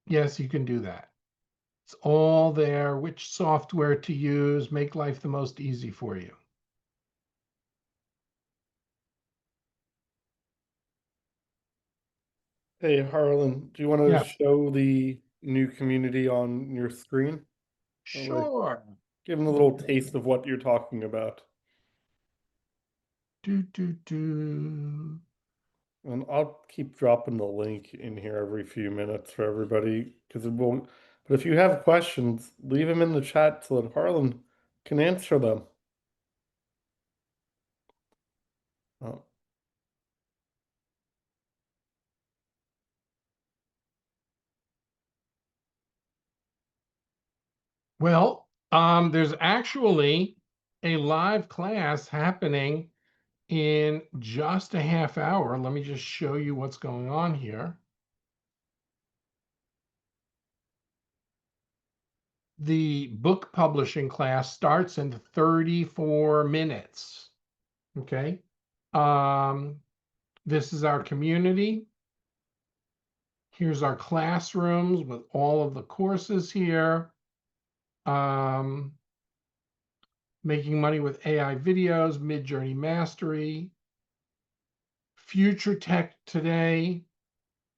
Yes, you can do that. It's all there, which software to use, make life the most easy for you. Hey, Harlan, do you want to Yeah, show the new community on your screen? Like, sure. give them a little taste of what you're talking about. Do. And I'll keep dropping the link in here every few minutes for everybody because it will. But if you have questions, leave them in the chat so that Harlan can answer them. Oh. Well, there's actually a live class happening in just a half hour. Let me just show you what's going on here. The book publishing class starts in 34 minutes. Okay. This is our community. Here's our classrooms with all of the courses here. Making money with AI videos, Mid-Journey Mastery, Future Tech Today,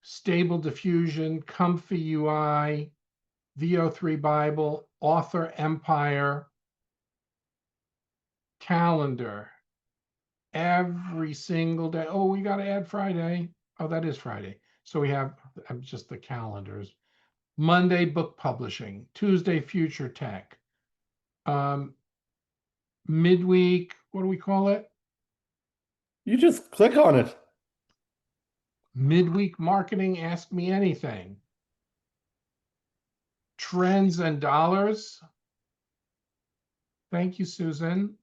Stable Diffusion, Comfy UI, VO3 Bible, Author Empire, Calendar, every single day. Oh, we got to add Friday. Oh, that is Friday. So we have just the calendars. Monday, book publishing. Tuesday, future tech. Midweek, what do we call it? You just click on it. Midweek marketing, ask me anything. Trends and dollars. Thank you, Susan.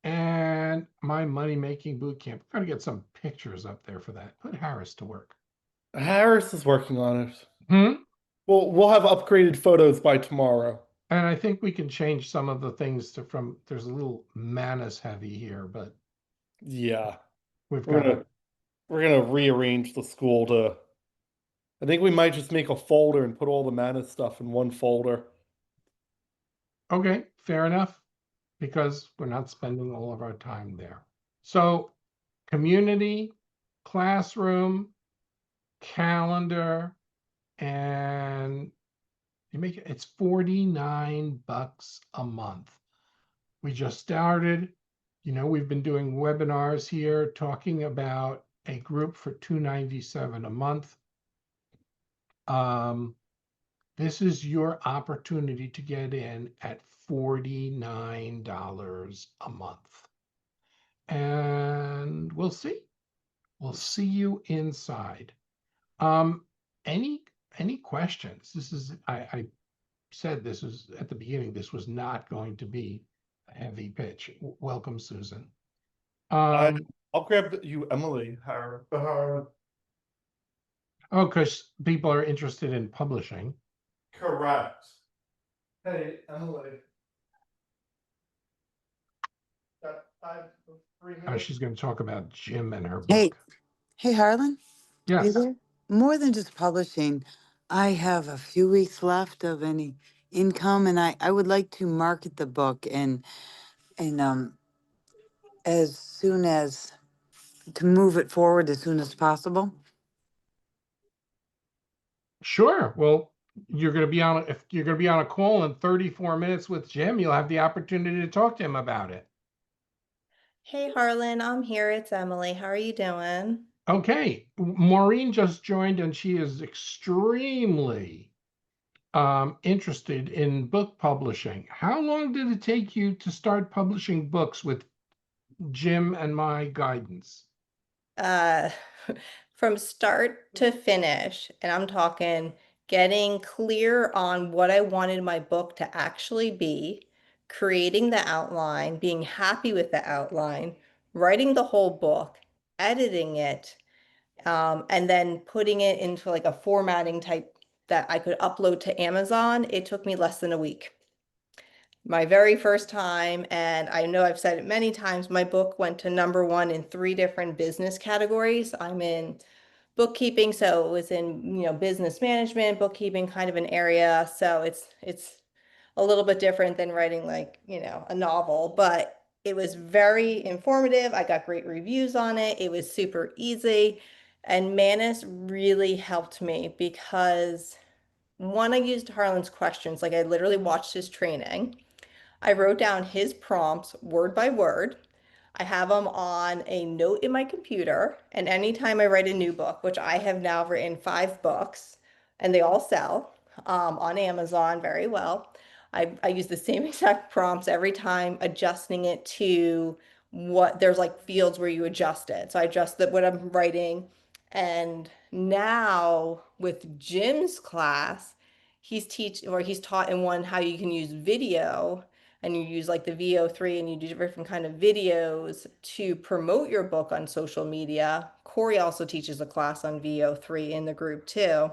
And my money making boot camp. Got to get some pictures up there for that. Put Harris to work. Harris is working on it. Hmm? We'll have upgraded photos by tomorrow. And I think we can change some of the things there's a little Manus heavy here, but Yeah. we've We're got gonna we're gonna rearrange the school to I think we might just make a folder and put all the mana stuff in one folder. okay, fair enough, because we're not spending all of our time there. So community, classroom, calendar, and it's 49 bucks a month. We just started. We've been doing webinars here talking about a group for $297 a month. This is your opportunity to get in at $49 a month. And we'll see. We'll see you inside. Um, any questions? I said this was at the beginning, this was not going to be a heavy pitch. Welcome, Susan. I'll grab you, Emily. Oh, because people are interested in publishing. Correct. Hey, Emily. Got 3 minutes? She's going to talk about Jim and her Hey, book. hey, Harlan, are you Yes. there? More than just publishing, I have a few weeks left of any income, and I would like to market the book and as soon as to move it forward as soon as possible. Sure. Well, if you're going to be on a call in 34 minutes with Jim, you'll have the opportunity to talk to him about it. Hey Harlan, I'm here. It's Emily. How are you doing? Okay. Maureen just joined and she is extremely interested in book publishing. How long did it take you to start publishing books with Jim and my guidance? Uh, from start to finish, and I'm talking getting clear on what I wanted my book to actually be, creating the outline, being happy with the outline, writing the whole book, editing it, and then putting it into like a formatting type that I could upload to Amazon. It took me less than a week. My very first time, and I know I've said it many times, my book went to #1 in 3 different business categories. I'm in bookkeeping, so it was in, business management, bookkeeping kind of an area. So it's a little bit different than writing like, a novel, but it was very informative. I got great reviews on it. It was super easy. And Manus really helped me because one, I used Harlan's questions. Like I literally watched his training. I wrote down his prompts word by word. I have them on a note in my computer. And anytime I write a new book, which I have now written 5 books and they all sell on Amazon very well, I use the same exact prompts every time, adjusting it to what there's like fields where you adjust it. So I adjust what I'm writing. And now with Jim's class, he's taught in one how you can use video, and you use like the VO3 and you do different kind of videos to promote your book on social media. Corey also teaches a class on VO3 in the group too.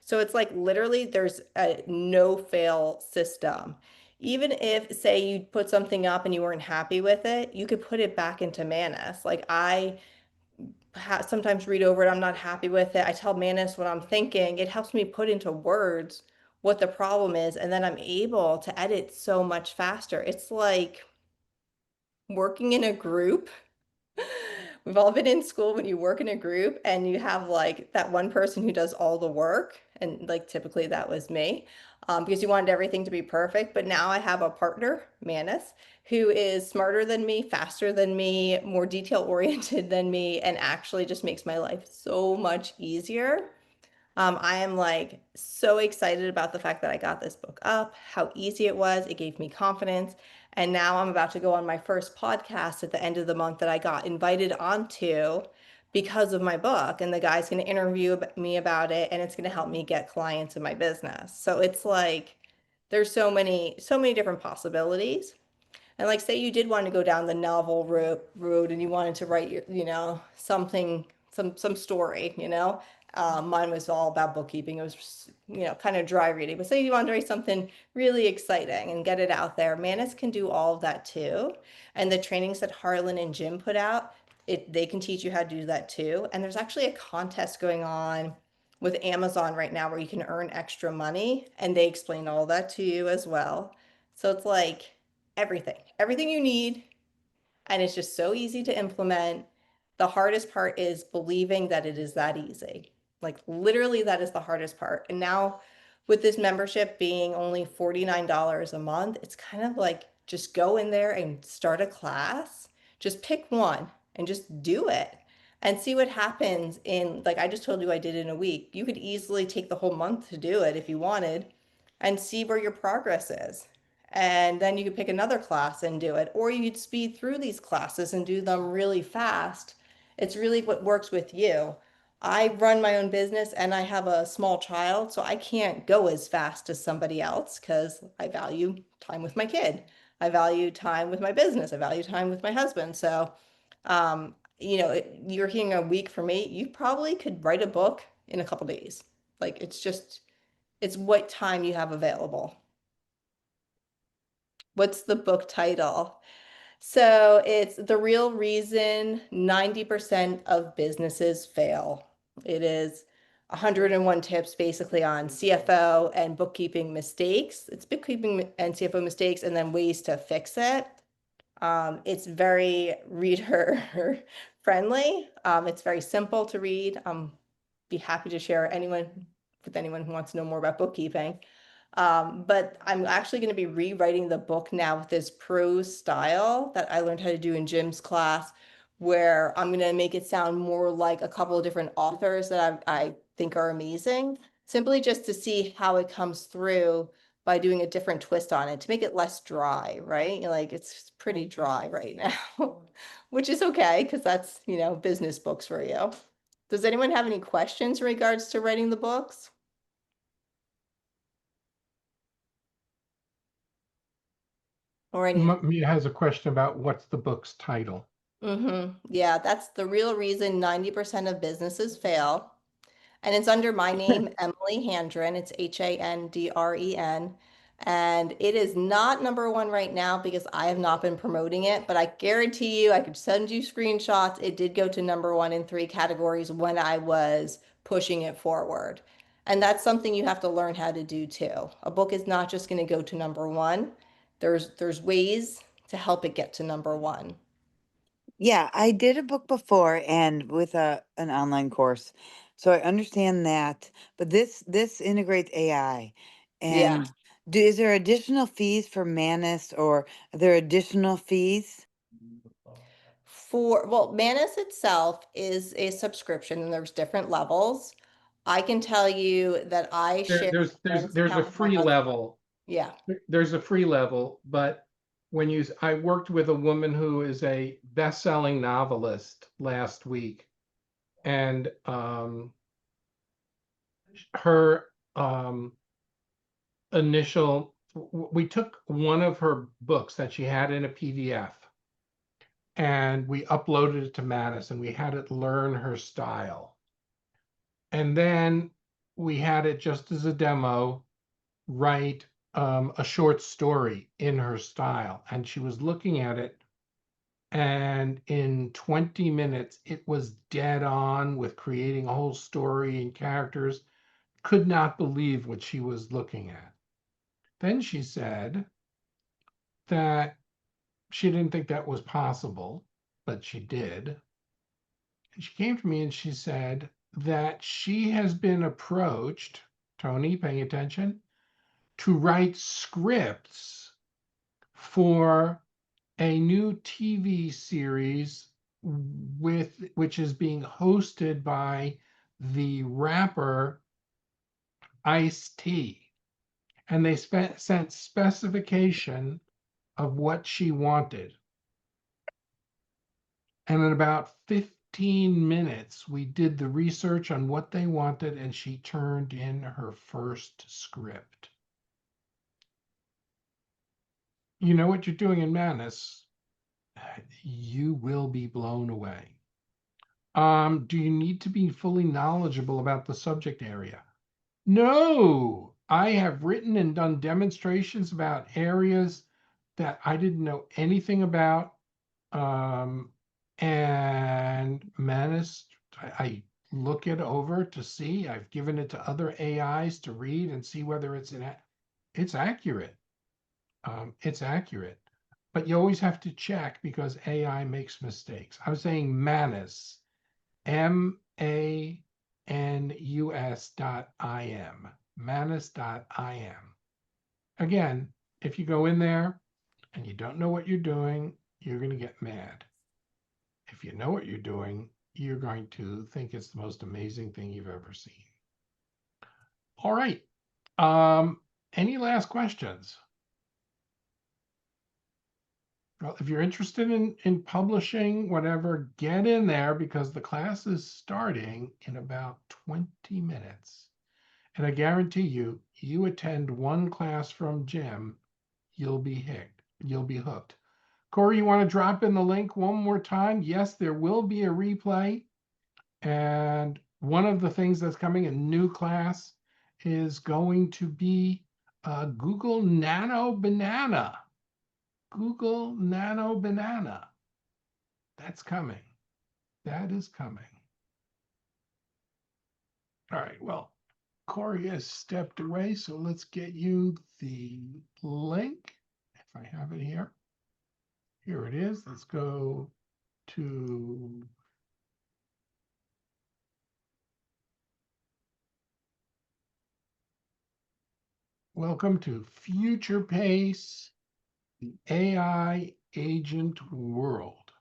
So it's like literally there's a no fail system. Even if, say, you put something up and you weren't happy with it, you could put it back into Manus. Like I sometimes read over it, I'm not happy with it. I tell Manus what I'm thinking. It helps me put into words what the problem is, and then I'm able to edit so much faster. It's like working in a group. We've all been in school when you work in a group and you have like that one person who does all the work. And like typically that was me, because you wanted everything to be perfect. But now I have a partner, Manus, who is smarter than me, faster than me, more detail oriented than me, and actually just makes my life so much easier. I am like so excited about the fact that I got this book up, how easy it was. It gave me confidence. And now I'm about to go on my first podcast at the end of the month that I got invited onto because of my book. And the guy's going to interview me about it, and it's going to help me get clients in my business. So it's like there's so many different possibilities. And like, say you did want to go down the novel road and you wanted to write your, something, some story, mine was all about bookkeeping. It was, kind of dry reading. But say you wanted to write something really exciting and get it out there. Manus can do all of that too. And the trainings that Harlan and Jim put out, they can teach you how to do that too. And there's actually a contest going on with Amazon right now where you can earn extra money, and they explain all that to you as well. So it's like everything you need, and it's just so easy to implement. The hardest part is believing that it is that easy. Like literally that is the hardest part. And now with this membership being only $49 a month, it's kind of like just go in there and start a class. Just pick one and just do it and see what happens in, like I just told you I did in a week. You could easily take the whole month to do it if you wanted and see where your progress is. And then you could pick another class and do it, or you could speed through these classes and do them really fast. It's really what works with you. I run my own business and I have a small child, so I can't go as fast as somebody else because I value time with my kid. I value time with my business. I value time with my husband. So, you're hearing a week for me, you probably could write a book in a couple days. Like it's what time you have available. What's the book title? So it's The Real Reason 90% of Businesses Fail. It is 101 tips basically on CFO and bookkeeping mistakes. It's bookkeeping and CFO mistakes and then ways to fix it. It's very reader friendly. It's very simple to read. Be happy to share with anyone who wants to know more about bookkeeping. But I'm actually going to be rewriting the book now with this prose style that I learned how to do in Jim's class, where I'm going to make it sound more like a couple of different authors that I think are amazing, simply just to see how it comes through by doing a different twist on it to make it less dry, right? Like it's pretty dry right now, which is okay because that's, business books for you. Does anyone have any questions in regards to writing the books? Or any? Mia has a question about what's the book's title. Yeah, that's The Real Reason 90% of Businesses Fail. And it's under my name, Emily Handren. It's Handren. And it is not number one right now because I have not been promoting it, but I guarantee you I could send you screenshots. It did go to number one in 3 categories when I was pushing it forward. And that's something you have to learn how to do too. A book is not just going to go to number one. There's ways to help it get to number one. Yeah, I did a book before and with an online course. So I understand that, but this integrates AI. Yeah. And is there additional fees for Manus, or are there additional fees? Well, Manus itself is a subscription and there's different levels. I can tell you that I share There's Manus a account with my free husband. level. Yeah. There's a free level, but I worked with a woman who is a best-selling novelist last week, and her we took one of her books that she had in a PDF and we uploaded it to Mattis and we had it learn her style. And then we had it just as a demo write a short story in her style. And she was looking at it, and in 20 minutes, it was dead on with creating a whole story and characters. Could not believe what she was looking at. Then she said that she didn't think that was possible, but she did. And she came to me and she said that she has been approached, Tony, paying attention, to write scripts for a new TV series which is being hosted by the rapper Ice-T. And they sent specification of what she wanted. And in about 15 minutes, we did the research on what they wanted, and she turned in her first script. You know what you're doing in Madness? You will be blown away. Do you need to be fully knowledgeable about the subject area? No, I have written and done demonstrations about areas that I didn't know anything about. And Manus, I look it over to see. I've given it to other AIs to read and see whether it's accurate. It's accurate, but you always have to check because AI makes mistakes. I was saying Manus, MANUS.IM, Manus.im. Again, if you go in there and you don't know what you're doing, you're going to get mad. If you know what you're doing, you're going to think it's the most amazing thing you've ever seen. All right. Any last questions? Well, if you're interested in publishing, whatever, get in there because the class is starting in about 20 minutes. And I guarantee you, you attend one class from Jim, you'll be hooked. You'll be hooked. Corey, you want to drop in the link one more time? Yes, there will be a replay. And one of the things that's coming, a new class, is going to be Google Nano Banana. Google Nano Banana. That's coming. That is coming. All right, well, Corey has stepped away, so let's get you the link. If I have it here. Here it is. Let's go to welcome to Future Pace, the AI agent world.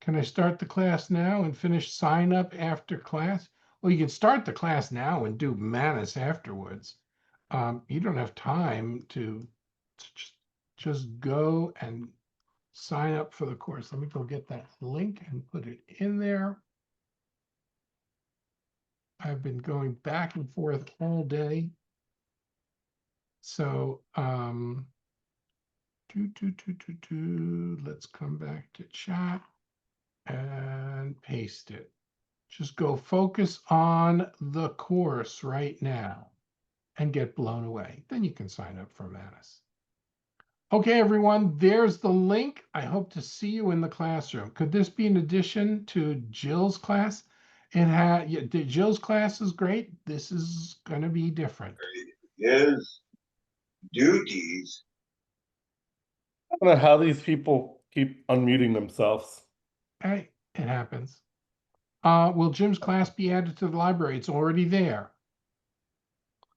Can I start the class now and finish sign up after class? Well, you can start the class now and do Manus afterwards. You don't have time to just go and sign up for the course. Let me go get that link and put it in there. I've been going back and forth all day. So, let's come back to chat and paste it. Just go focus on the course right now and get blown away. Then you can sign up for Manus. Okay, everyone, there's the link. I hope to see you in the classroom. Could this be an addition to Jill's class? Jill's class is great. This is going to be different. His duties. I don't know how these people keep unmuting themselves. Hey, it happens. Will Jim's class be added to the library? It's already there.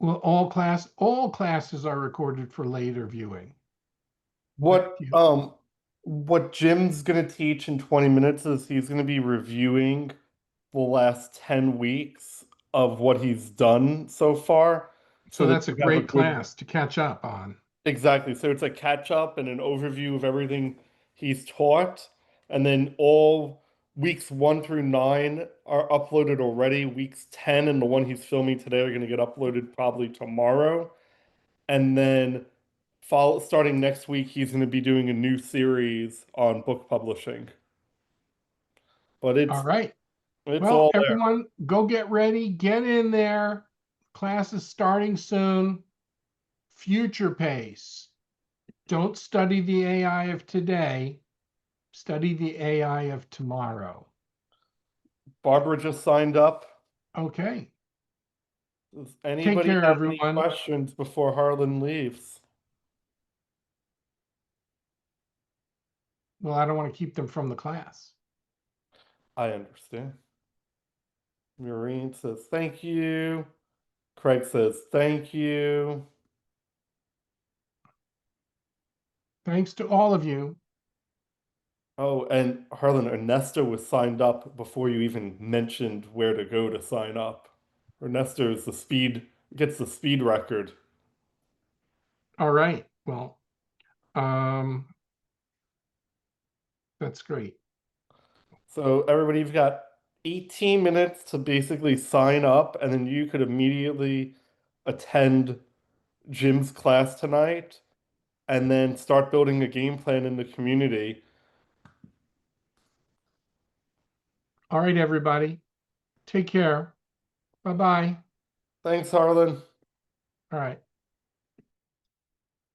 Will all classes are recorded for later viewing. What Jim's gonna teach in 20 minutes is he's gonna be reviewing the last 10 weeks of what he's done so far. So that that's a you have a great good class to catch up on. exactly. So it's a catch up and an overview of everything he's taught. And then all weeks 1 through 9 are uploaded already. Weeks 10 and the one he's filming today are going to get uploaded probably tomorrow. And then starting next week, he's going to be doing a new series on book publishing. But All right. it's Well, all there. everyone, go get ready, get in there. Class is starting soon. Future pace. Don't study the AI of today, study the AI of tomorrow. Barbara just signed up. Okay. Does Take anybody care, have any everyone. questions before Harlan leaves? Well, I don't want to keep them from the class. I understand. Maureen says thank you. Craig says thank you. Thanks to all of you. Oh, and Harlan, Ernesto was signed up before you even mentioned where to go to sign up. Ernesto is gets the speed record. All right. Well, um, that's great. So everybody, you've got 18 minutes to basically sign up, and then you could immediately attend Jim's class tonight, and then start building a game plan in the community. All right, everybody. Take care. Bye-bye. Thanks, Harlan. All right.